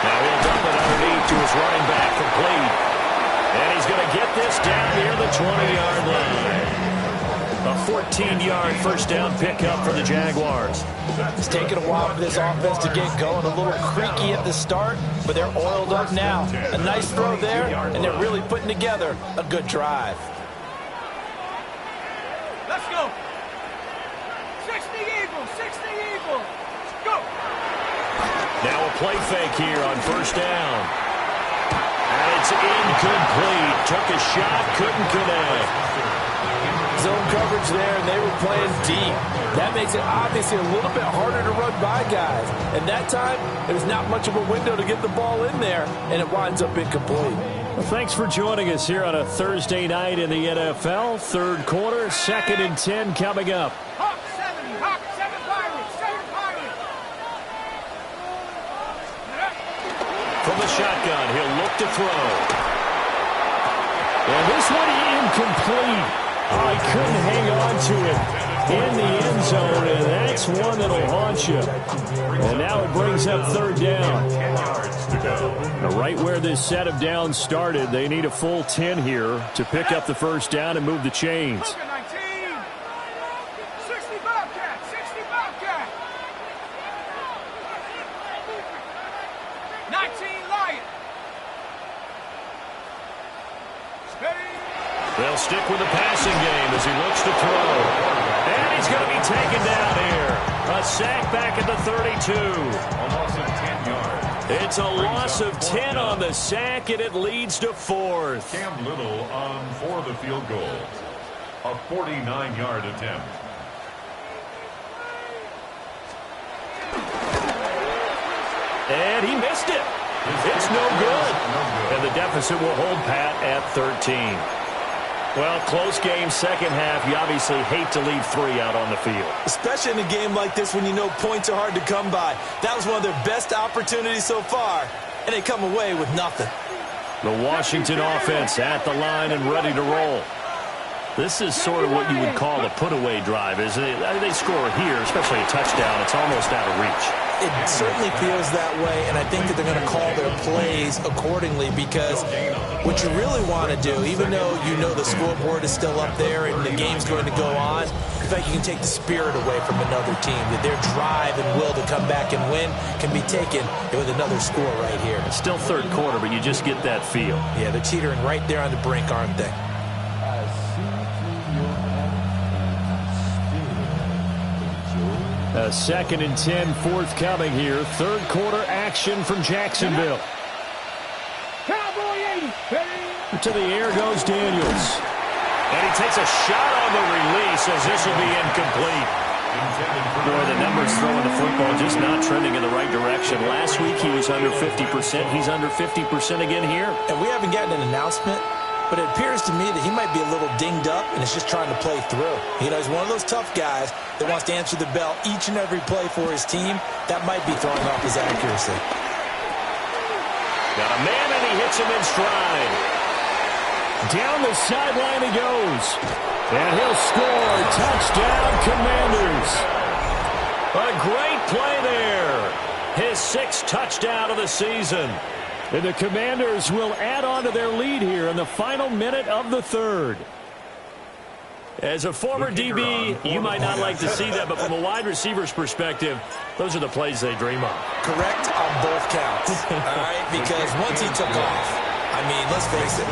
[SPEAKER 1] Now he'll dump it underneath to his running back, complete. And he's going to get this down near the 20-yard line. A 14-yard 1st down pickup for the Jaguars.
[SPEAKER 2] It's taken a while for this offense to get going. A little creaky at the start, but they're oiled up now. A nice throw there, and they're really putting together a good drive.
[SPEAKER 1] Now a play fake here on first down. And it's incomplete. Took a shot, couldn't connect.
[SPEAKER 2] Zone coverage there, and they were playing deep. That makes it obviously a little bit harder to run by guys. And that time, there's not much of a window to get the ball in there, and it winds up incomplete.
[SPEAKER 5] Well, thanks for joining us here on a Thursday night in the NFL. Third quarter, 2nd and 10 coming up.
[SPEAKER 3] Hawk 7 Pirates, 7 Pirates.
[SPEAKER 1] From the shotgun, he'll look to throw.
[SPEAKER 5] And this one incomplete. Oh, he couldn't hang on to it in the end zone, and that's one that'll haunt you. And now it brings up third down. Now, right where this set of downs started, they need a full 10 here to pick up the first down and move the chains.
[SPEAKER 3] 60 Bobcat, 60 Bobcat. 19 Lion.
[SPEAKER 1] They'll stick with the passing game as he looks to throw. And he's going to be taken down here. A sack back at the 32.
[SPEAKER 4] A loss of 10 yards.
[SPEAKER 1] It's a loss of 10 on the sack, and it leads to fourth.
[SPEAKER 4] Cam Little on for the field goal. A 49-yard attempt.
[SPEAKER 1] And he missed it. It's no good. And the deficit will hold pat at 13. Well, close game, second half. You obviously hate to leave 3 out on the field.
[SPEAKER 2] Especially in a game like this when you know points are hard to come by. That was one of their best opportunities so far, and they come away with nothing.
[SPEAKER 1] The Washington offense at the line and ready to roll. This is sort of what you would call a put-away drive, isn't it? They score here, especially a touchdown. It's almost out of reach.
[SPEAKER 2] It certainly feels that way, and I think that they're going to call their plays accordingly because what you really want to do, even though you know the scoreboard is still up there and the game's going to go on, in fact, you can take the spirit away from another team. That their drive and will to come back and win can be taken with another score right here.
[SPEAKER 1] It's still third quarter, but you just get that feel.
[SPEAKER 2] Yeah, they're teetering right there on the brink, aren't they?
[SPEAKER 5] A 2nd and 10 forthcoming here. Third quarter action from Jacksonville.
[SPEAKER 3] Cowboy 80.
[SPEAKER 5] To the air goes Daniels.
[SPEAKER 1] And he takes a shot on the release as this will be incomplete. Boy, the numbers throwing the football just not trending in the right direction. Last week he was under 50%. He's under 50% again here.
[SPEAKER 2] And we haven't gotten an announcement, but it appears to me that he might be a little dinged up and is just trying to play through. You know, he's one of those tough guys that wants to answer the bell each and every play for his team. That might be throwing off his accuracy.
[SPEAKER 1] Got a man, and he hits him in stride.
[SPEAKER 5] Down the sideline he goes. And he'll score. Touchdown, Commanders.
[SPEAKER 1] A great play there. His 6th touchdown of the season.
[SPEAKER 5] And the Commanders will add on to their lead here in the final minute of the third.
[SPEAKER 1] As a former DB, you might not like to see that, but from a wide receiver's perspective, those are the plays they dream of.
[SPEAKER 2] Correct on both counts, all right? Because once he took off, I mean, let's face it,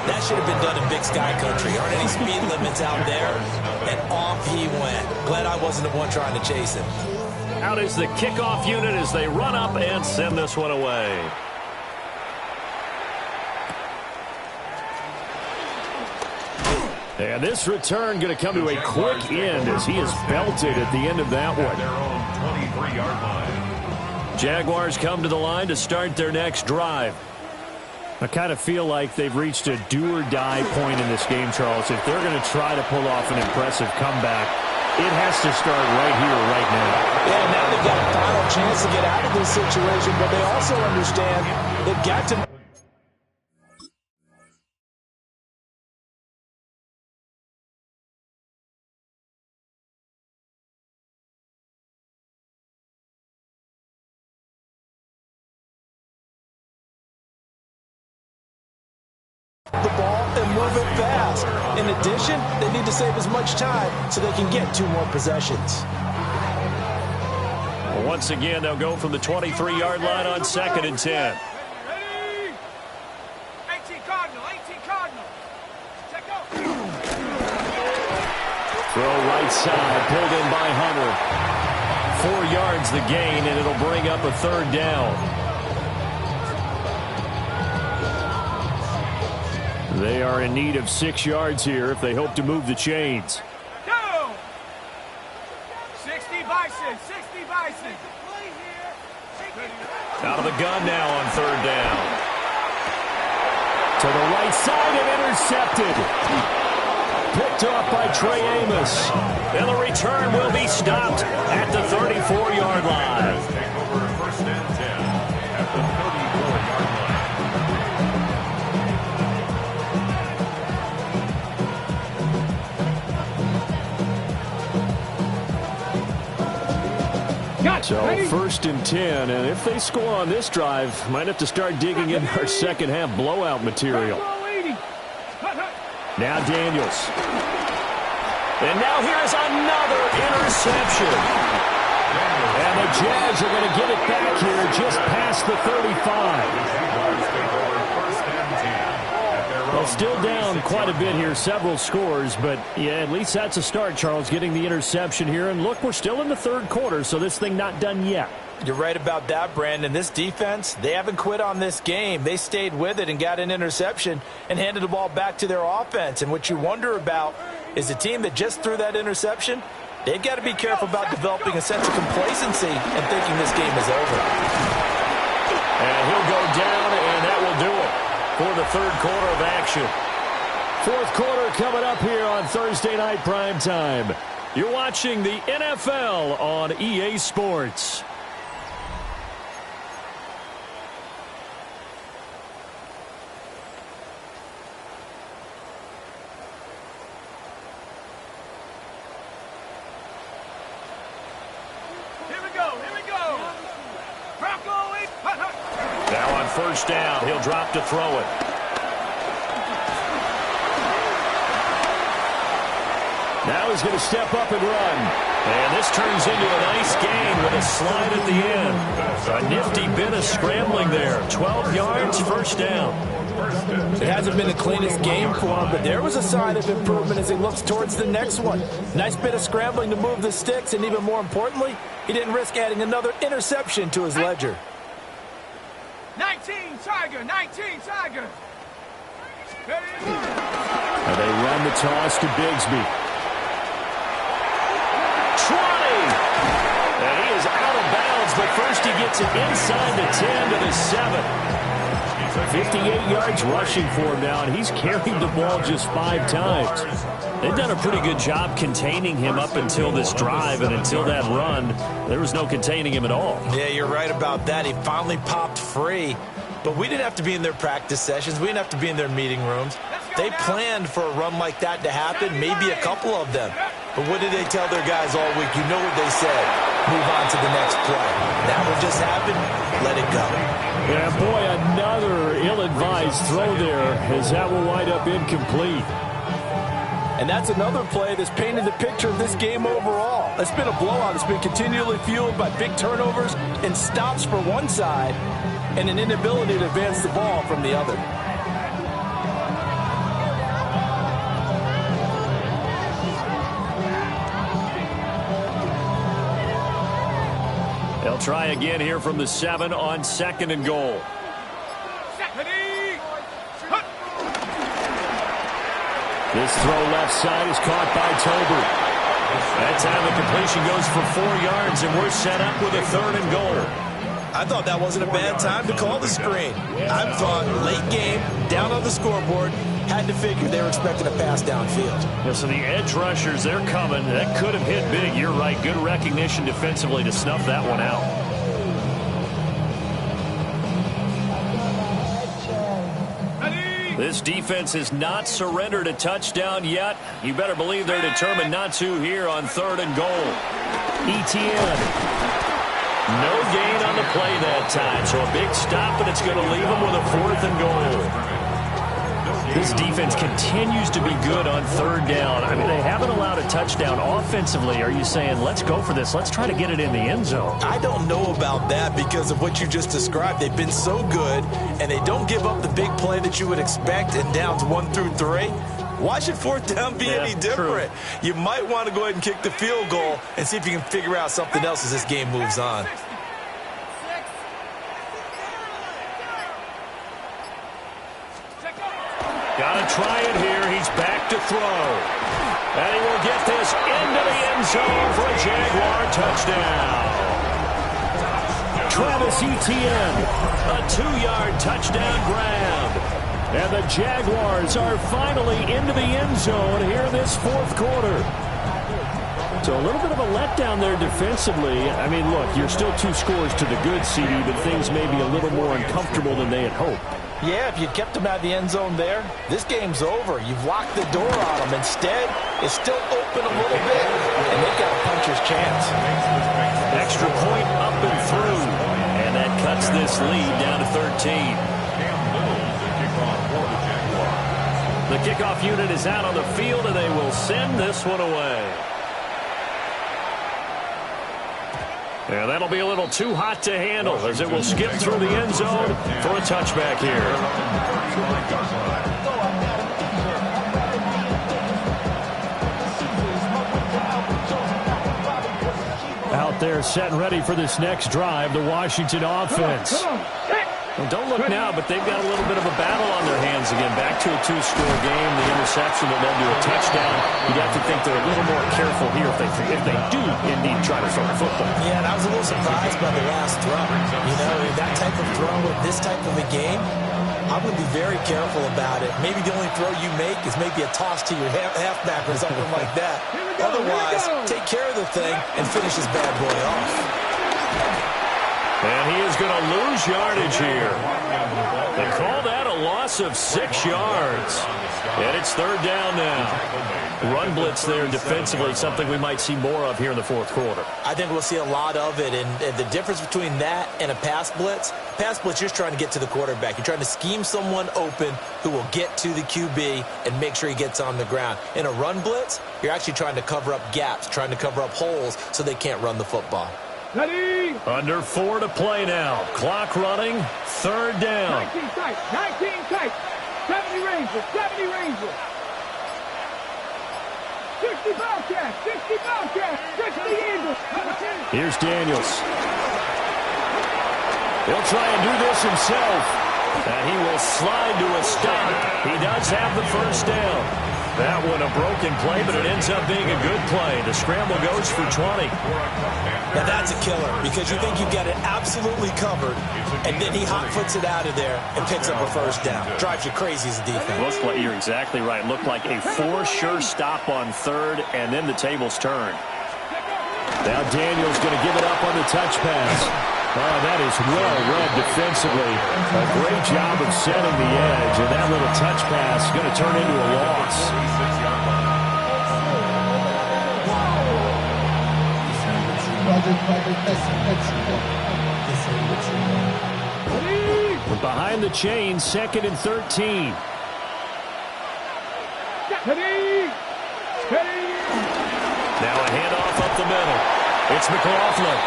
[SPEAKER 2] that should have been done in Big Sky Country. Aren't any speed limits out there? And off he went. Glad I wasn't the one trying to chase him.
[SPEAKER 1] Out is the kickoff unit as they run up and send this one away.
[SPEAKER 5] And this return going to come to a quick end as he is belted at the end of that one.
[SPEAKER 4] Their own 23-yard line.
[SPEAKER 1] Jaguars come to the line to start their next drive.
[SPEAKER 5] I kind of feel like they've reached a do-or-die point in this game, Charles. If they're going to try to pull off an impressive comeback, it has to start right here, right now.
[SPEAKER 2] Yeah, now they've got a final chance to get out of this situation, but they also understand they've got to... the ball and move it fast. In addition, they need to save as much time so they can get 2 more possessions.
[SPEAKER 1] Well, once again, they'll go from the 23-yard line on 2nd and 10.
[SPEAKER 3] Ready? 18 Cardinal, 18 Cardinal. Check out.
[SPEAKER 5] Throw right side, pulled in by Hunter. 4 yards the gain, and it'll bring up a 3rd down. They are in need of 6 yards here if they hope to move the chains.
[SPEAKER 3] Go! 60 Bison, 60 Bison.
[SPEAKER 1] Out of the gun now on 3rd down.
[SPEAKER 5] To the right side and intercepted. Picked off by Trey Amos.
[SPEAKER 1] And the return will be stopped at the 34-yard line.
[SPEAKER 4] Take over 1st and 10 at the 34-yard
[SPEAKER 3] line. Got
[SPEAKER 5] So
[SPEAKER 3] ready?
[SPEAKER 5] 1st and 10, and if they score on this drive, might have to start digging in our second half blowout material. Now Daniels.
[SPEAKER 1] And now here's another interception.
[SPEAKER 5] And the Jags are going to get it back here just past the 35. Well, still down quite a bit here, several scores, but yeah, at least that's a start, Charles, getting the interception here. And look, we're still in the 3rd quarter, so this thing not done yet.
[SPEAKER 2] You're right about that, Brandon. This defense, they haven't quit on this game. They stayed with it and got an interception and handed the ball back to their offense. And what you wonder about is the team that just threw that interception, they've got to be careful about developing a sense of complacency and thinking this game is over.
[SPEAKER 1] And he'll go down, and that will do it for the 3rd quarter of action.
[SPEAKER 5] 4th quarter coming up here on Thursday Night Primetime. You're watching the NFL on EA Sports.
[SPEAKER 1] Now on 1st down, he'll drop to throw it.
[SPEAKER 5] Now he's going to step up and run.
[SPEAKER 1] And this turns into a nice gain with a slide at the end. A nifty bit of scrambling there. 12 yards, 1st down.
[SPEAKER 2] It hasn't been the cleanest game for him, but there was a sign of improvement as he looks towards the next one. Nice bit of scrambling to move the sticks, and even more importantly, he didn't risk adding another interception to his ledger.
[SPEAKER 3] 19 Tiger, 19 Tiger.
[SPEAKER 5] And they run the toss to Bigsby.
[SPEAKER 1] 20! And he is out of bounds, but first he gets it inside the 10 to the 7.
[SPEAKER 5] 58 yards rushing for him now, and he's carried the ball just 5 times.
[SPEAKER 1] They've done a pretty good job containing him up until this drive, and until that run, there was no containing him at all.
[SPEAKER 2] Yeah, you're right about that. He finally popped free, but we didn't have to be in their practice sessions. We didn't have to be in their meeting rooms. They planned for a run like that to happen, maybe a couple of them. But what did they tell their guys all week? You know what they said. Move on to the next play. That one just happened. Let it go.
[SPEAKER 5] Yeah, boy, another ill-advised throw there, as that will wind up incomplete.
[SPEAKER 2] And that's another play that's painted the picture of this game overall. It's been a blowout. It's been continually fueled by big turnovers and stops for one side and an inability to advance the ball from the other.
[SPEAKER 5] They'll try again here from the 7 on 2nd and goal. This throw left side is caught by Tober.
[SPEAKER 1] That time the completion goes for 4 yards, and we're set up with a 3rd and goal.
[SPEAKER 2] I thought that wasn't a bad time to call the screen. I thought late game, down on the scoreboard, had to figure they were expecting a pass downfield.
[SPEAKER 1] Yeah, so the edge rushers, they're coming. That could have hit big. You're right. Good recognition defensively to snuff that one out. This defense has not surrendered a touchdown yet. You better believe they're determined not to here on 3rd and goal.
[SPEAKER 5] ETN.
[SPEAKER 1] No gain on the play that time, so a big stop, and it's going to leave them with a 4th and goal. This defense continues to be good on 3rd down. I mean, they haven't allowed a touchdown offensively. Are you saying, let's go for this, let's try to get it in the end zone?
[SPEAKER 2] I don't know about that because of what you just described. They've been so good, and they don't give up the big play that you would expect in downs 1 through 3. Why should fourth down be any different? True. You might want to go ahead and kick the field goal and see if you can figure out something else as this game moves on.
[SPEAKER 1] Gotta try it here. He's back to throw. And he will get this into the end zone for a Jaguar touchdown.
[SPEAKER 5] Travis Etienne.
[SPEAKER 1] A 2-yard touchdown grab.
[SPEAKER 5] And the Jaguars are finally into the end zone here in this fourth quarter. So a little bit of a letdown there defensively. I mean, look, you're still 2 scores to the good, CD, but things may be a little more uncomfortable than they had hoped.
[SPEAKER 2] Yeah, if you'd kept them out of the end zone there, this game's over. You've locked the door on them. Instead, it's still open a little bit, and they've got a puncher's chance.
[SPEAKER 1] Extra point up and through, and that cuts this lead down to 13. The kickoff unit is out on the field, and they will send this one away. And that'll be a little too hot to handle as it will skip through the end zone for a touchback here.
[SPEAKER 5] Out there set and ready for this next drive, the Washington offense.
[SPEAKER 1] Well, don't look now, but they've got a little bit of a battle on their hands again. Back to a 2-score game, the interception that led to a touchdown. You'd have to think they're a little more careful here if they do indeed try to throw the football.
[SPEAKER 2] Yeah, and I was a little surprised by the last throw. You know, that type of throw in this type of a game, I'm going to be very careful about it. Maybe the only throw you make is maybe a toss to your halfback or something like that. Otherwise, take care of the thing and finish this bad boy off.
[SPEAKER 1] And he is going to lose yardage here. They call that a loss of 6 yards. And it's third down now. Run blitz there defensively, something we might see more of here in the fourth quarter.
[SPEAKER 2] I think we'll see a lot of it. And the difference between that and a pass blitz, you're just trying to get to the quarterback. You're trying to scheme someone open who will get to the QB and make sure he gets on the ground. In a run blitz, you're actually trying to cover up gaps, trying to cover up holes so they can't run the football.
[SPEAKER 3] Ready?
[SPEAKER 1] Under 4 to play now. Clock running. Third down.
[SPEAKER 3] 19 tight. 70 Rangers. 60 Bobcats. 60 Eagles.
[SPEAKER 5] Here's Daniels. He'll try and do this himself.
[SPEAKER 1] And he will slide to a stop. He does have the first down. That one a broken play, but it ends up being a good play. The scramble goes for 20.
[SPEAKER 2] Now that's a killer because you think you've got it absolutely covered, and then he hot-foots it out of there and picks up a first down. Drives you crazy as a defense.
[SPEAKER 1] You're exactly right. Looked like a for-sure stop on third, and then the tables turn.
[SPEAKER 5] Now Daniels going to give it up on the touch pass. Oh, that is well read defensively. A great job of setting the edge, and that little touch pass is going to turn into a loss. Behind the chain, 2nd and 13.
[SPEAKER 1] Now a handoff up the middle. It's McLaughlin.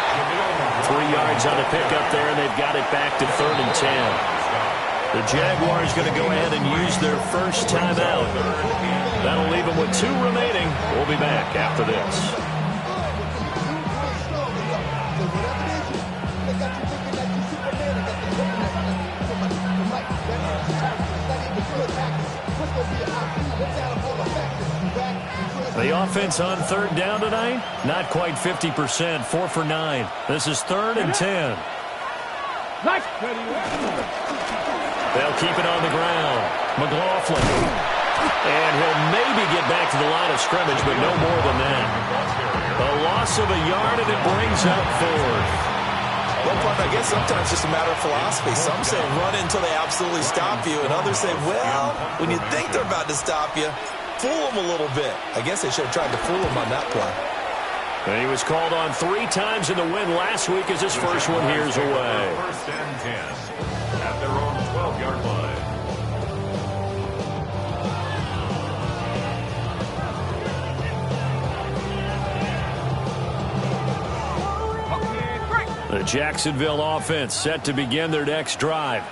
[SPEAKER 1] 3 yards on the pickup there, and they've got it back to 3rd and 10. The Jaguars going to go ahead and use their first timeout. That'll leave them with 2 remaining. We'll be back after this. The offense on third down tonight, not quite 50%, 4 for 9. This is 3rd and 10. They'll keep it on the ground. McLaughlin. And he'll maybe get back to the line of scrimmage, but no more than that. A loss of a yard, and it brings up 4th.
[SPEAKER 2] Well, I guess sometimes it's just a matter of philosophy. Some say run until they absolutely stop you, and others say, well, when you think they're about to stop you, fool them a little bit. I guess they should have tried to fool him on that play.
[SPEAKER 1] And he was called on 3 times in the win last week as his first one here's away.
[SPEAKER 4] 1st and 10 at their own 12-yard line.
[SPEAKER 1] The Jacksonville offense set to begin their next drive.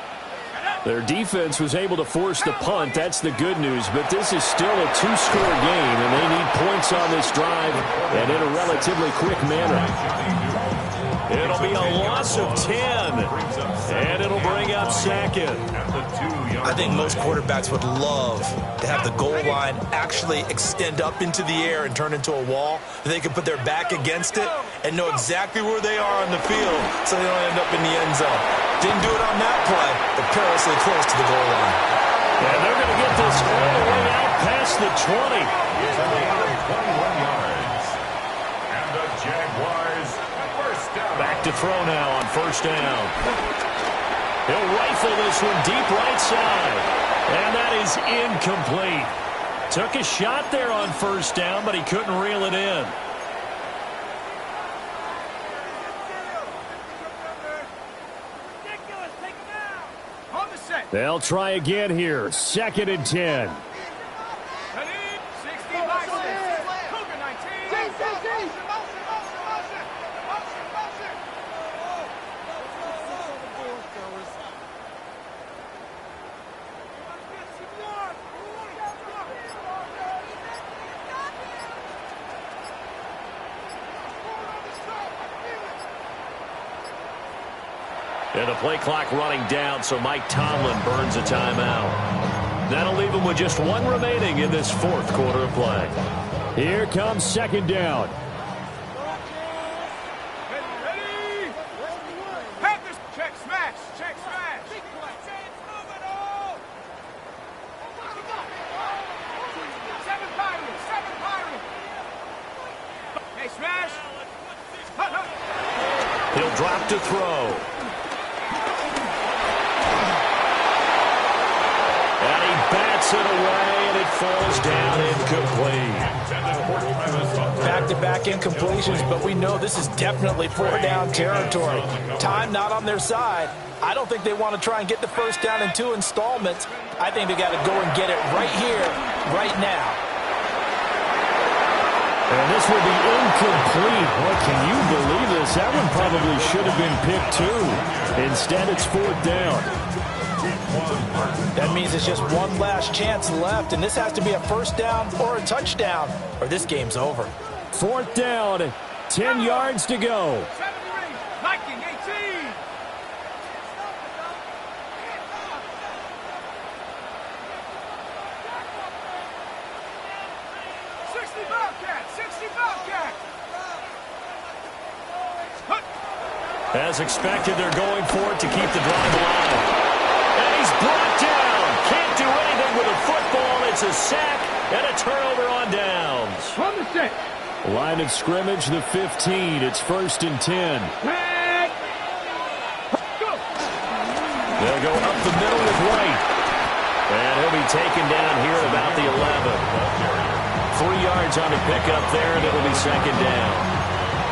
[SPEAKER 5] Their defense was able to force the punt. That's the good news. But this is still a two-score game, and they need points on this drive and in a relatively quick manner.
[SPEAKER 1] It'll be a loss of 10, and it'll bring up second.
[SPEAKER 2] I think most quarterbacks would love to have the goal line actually extend up into the air and turn into a wall. They can put their back against it and know exactly where they are on the field so they don't end up in the end zone. Didn't do it on that play, but perilously close to the goal line.
[SPEAKER 1] And they're going to get this all the way out past the 20.
[SPEAKER 4] 21 yards. And the Jaguars first down.
[SPEAKER 1] Back to throw now on first down. He'll rifle this one deep right side. And that is incomplete. Took a shot there on first down, but he couldn't reel it in.
[SPEAKER 5] They'll try again here. 2nd and 10.
[SPEAKER 1] And the play clock running down, so Mike Tomlin burns a timeout. That'll leave him with just one remaining in this fourth quarter of play.
[SPEAKER 5] Here comes 2nd down.
[SPEAKER 3] Check smash. Check smash. Seven Pirates. Hey, smash.
[SPEAKER 1] He'll drop to throw. Bats it away, and it falls down incomplete.
[SPEAKER 2] Back-to-back incompletions, but we know this is definitely 4-down territory. Time not on their side. I don't think they want to try and get the first down in 2 installments. I think they got to go and get it right here, right now.
[SPEAKER 5] And this will be incomplete. What, can you believe this? That one probably should have been picked too. Instead, it's 4th down.
[SPEAKER 2] That means it's just one last chance left, and this has to be a first down or a touchdown, or this game's over.
[SPEAKER 5] 4th down, 10 yards to go.
[SPEAKER 3] 19, 18.
[SPEAKER 1] As expected, they're going for it to keep the drive alive. And he's brought down. Can't do anything with a football. It's a sack and a turnover on downs.
[SPEAKER 3] From the 6.
[SPEAKER 5] Line of scrimmage, the 15. It's 1st and 10.
[SPEAKER 1] They'll go up the middle with White. And he'll be taken down here at about the 11. 3 yards on the pickup there, and it'll be 2nd down.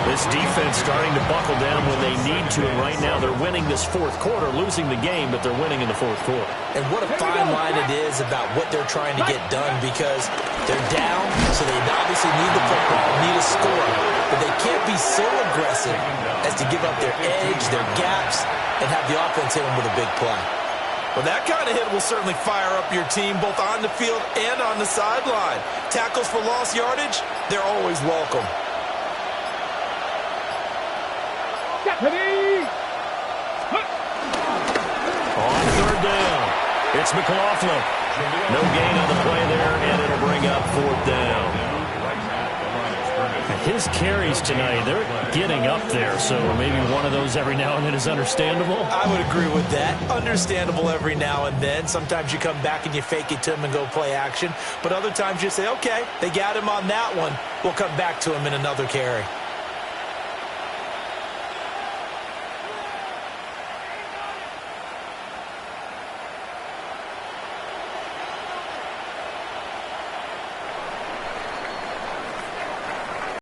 [SPEAKER 1] This defense starting to buckle down when they need to, and right now they're winning this fourth quarter, losing the game, but they're winning in the fourth quarter.
[SPEAKER 2] And what a fine line it is about what they're trying to get done, because they're down, so they obviously need the football, need a score, but they can't be so aggressive as to give up their edge, their gaps, and have the offense hit them with a big play. Well, that kind of hit will certainly fire up your team, both on the field and on the sideline. Tackles for lost yardage, they're always welcome.
[SPEAKER 1] On 3rd down, it's McLaughlin. No gain on the play there, and it'll bring up 4th down.
[SPEAKER 5] His carries tonight, they're getting up there, so maybe one of those every now and then is understandable.
[SPEAKER 2] I would agree with that. Understandable every now and then. Sometimes you come back and you fake it to him and go play action, but other times you say, okay, they got him on that one. We'll come back to him in another carry.